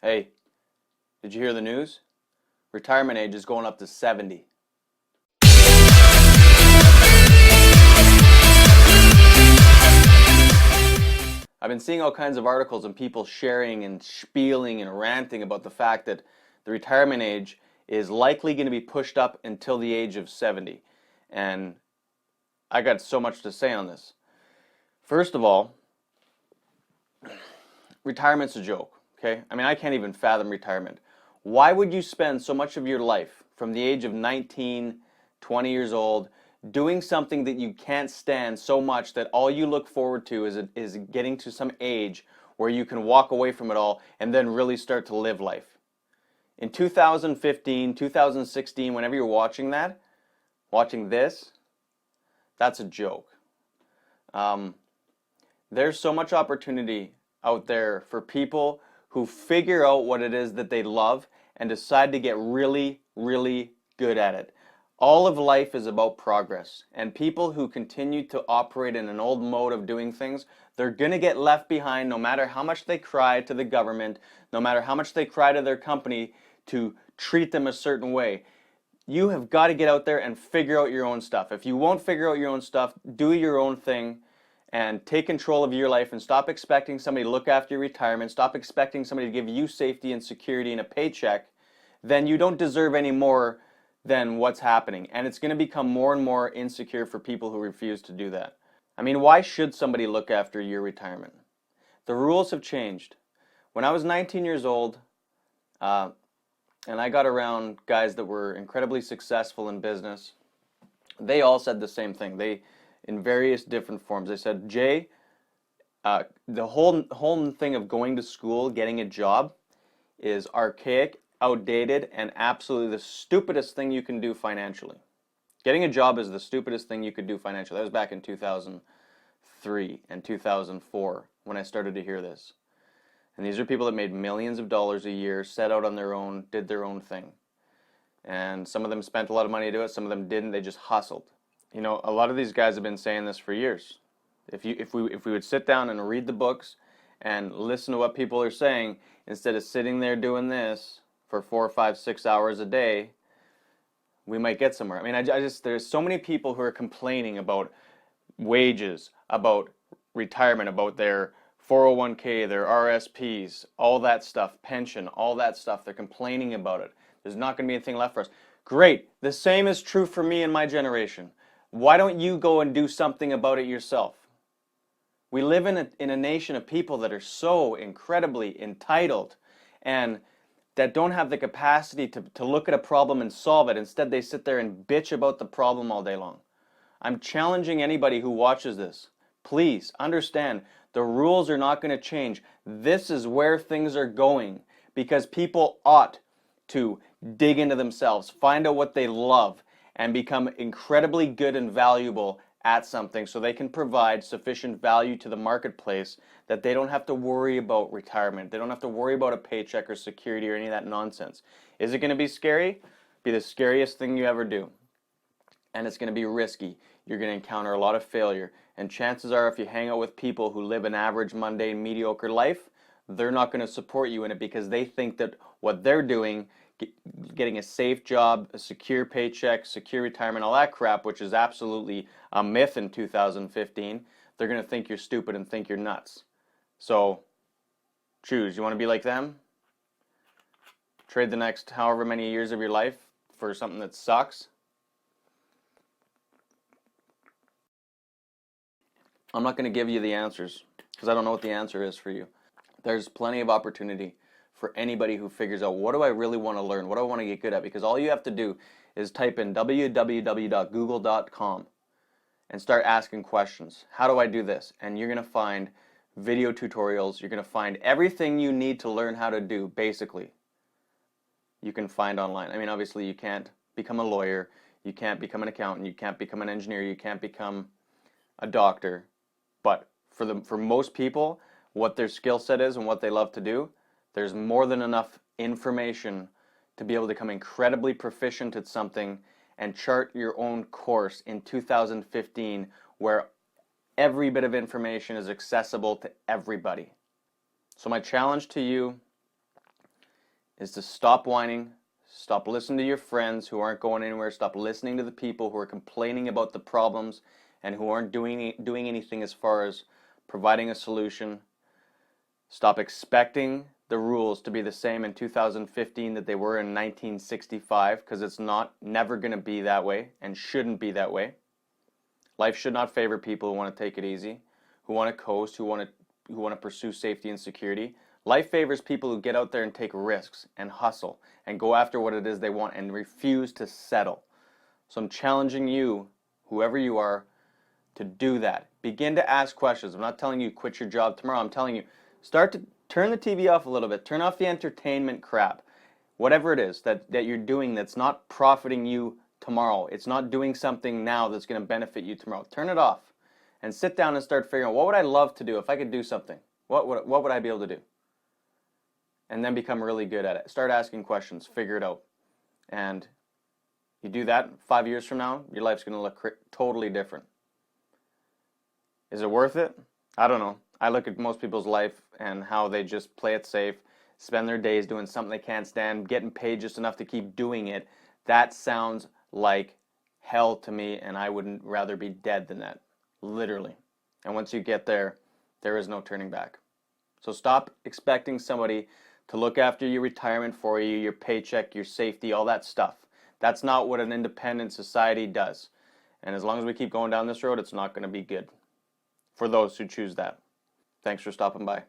Hey, did you hear the news? Retirement age is going up to 70. I've been seeing all kinds of articles and people sharing and spieling and ranting about the fact that the retirement age is likely going to be pushed up until the age of 70. And I got so much to say on this. First of all, retirement's a joke, okay? I mean, I can't even fathom retirement. Why would you spend so much of your life from the age of 19, 20 years old doing something that you can't stand so much that all you look forward to is getting to some age where you can walk away from it all and then really start to live life? In 2015, 2016, whenever you're watching this, that's a joke. There's so much opportunity out there for people who figure out what it is that they love and decide to get really, really good at it. All of life is about progress, and people who continue to operate in an old mode of doing things, they're going to get left behind no matter how much they cry to the government, no matter how much they cry to their company to treat them a certain way. You have got to get out there and figure out your own stuff. If you won't figure out your own stuff, do your own thing and take control of your life and stop expecting somebody to look after your retirement, stop expecting somebody to give you safety and security and a paycheck, then you don't deserve any more than what's happening. And it's going to become more and more insecure for people who refuse to do that. I mean, why should somebody look after your retirement? The rules have changed. When I was 19 years old, and I got around guys that were incredibly successful in business, they all said the same thing. In various different forms, they said, Jay, the whole thing of going to school, getting a job, is archaic, outdated, and absolutely the stupidest thing you can do financially. Getting a job is the stupidest thing you could do financially. That was back in 2003 and 2004 when I started to hear this. And these are people that made millions of dollars a year, set out on their own, did their own thing. And some of them spent a lot of money to do it, some of them didn't, they just hustled. You know, a lot of these guys have been saying this for years. If we would sit down and read the books and listen to what people are saying, instead of sitting there doing this for 4, 5, 6 hours a day, we might get somewhere. I mean, there's so many people who are complaining about wages, about retirement, about their 401k, their RSPs, all that stuff, pension, all that stuff. They're complaining about it. There's not going to be anything left for us. Great. The same is true for me and my generation. Why don't you go and do something about it yourself? We live in a nation of people that are so incredibly entitled and that don't have the capacity to look at a problem and solve it. Instead, they sit there and bitch about the problem all day long. I'm challenging anybody who watches this. Please understand, the rules are not going to change. This is where things are going because people ought to dig into themselves, find out what they love, and become incredibly good and valuable at something so they can provide sufficient value to the marketplace that they don't have to worry about retirement. They don't have to worry about a paycheck or security or any of that nonsense. Is it going to be scary? Be the scariest thing you ever do. And it's going to be risky. You're going to encounter a lot of failure. And chances are if you hang out with people who live an average, mundane, mediocre life, they're not going to support you in it because they think that what they're doing, getting a safe job, a secure paycheck, secure retirement, all that crap, which is absolutely a myth in 2015, they're going to think you're stupid and think you're nuts. So choose. You want to be like them? Trade the next however many years of your life for something that sucks? I'm not going to give you the answers because I don't know what the answer is for you. There's plenty of opportunity for anybody who figures out, what do I really want to learn? What do I want to get good at? Because all you have to do is type in www.google.com and start asking questions. How do I do this? And you're going to find video tutorials. You're going to find everything you need to learn how to do, basically. You can find online. I mean, obviously you can't become a lawyer. You can't become an accountant. You can't become an engineer. You can't become a doctor. But for most people, what their skill set is and what they love to do, there's more than enough information to be able to become incredibly proficient at something and chart your own course in 2015 where every bit of information is accessible to everybody. So my challenge to you is to stop whining, stop listening to your friends who aren't going anywhere, stop listening to the people who are complaining about the problems and who aren't doing anything as far as providing a solution. Stop expecting the rules to be the same in 2015 that they were in 1965, because it's never going to be that way and shouldn't be that way. Life should not favor people who want to take it easy, who want to coast, who want to pursue safety and security. Life favors people who get out there and take risks and hustle and go after what it is they want and refuse to settle. So I'm challenging you, whoever you are, to do that. Begin to ask questions. I'm not telling you quit your job tomorrow. I'm telling you start to turn the TV off a little bit. Turn off the entertainment crap. Whatever it is that you're doing that's not profiting you tomorrow. It's not doing something now that's going to benefit you tomorrow. Turn it off and sit down and start figuring out, what would I love to do if I could do something? What would I be able to do? And then become really good at it. Start asking questions. Figure it out. And you do that 5 years from now, your life's going to look totally different. Is it worth it? I don't know. I look at most people's life and how they just play it safe, spend their days doing something they can't stand, getting paid just enough to keep doing it. That sounds like hell to me, and I wouldn't rather be dead than that. Literally. And once you get there, there is no turning back. So stop expecting somebody to look after your retirement for you, your paycheck, your safety, all that stuff. That's not what an independent society does. And as long as we keep going down this road, it's not going to be good for those who choose that. Thanks for stopping by.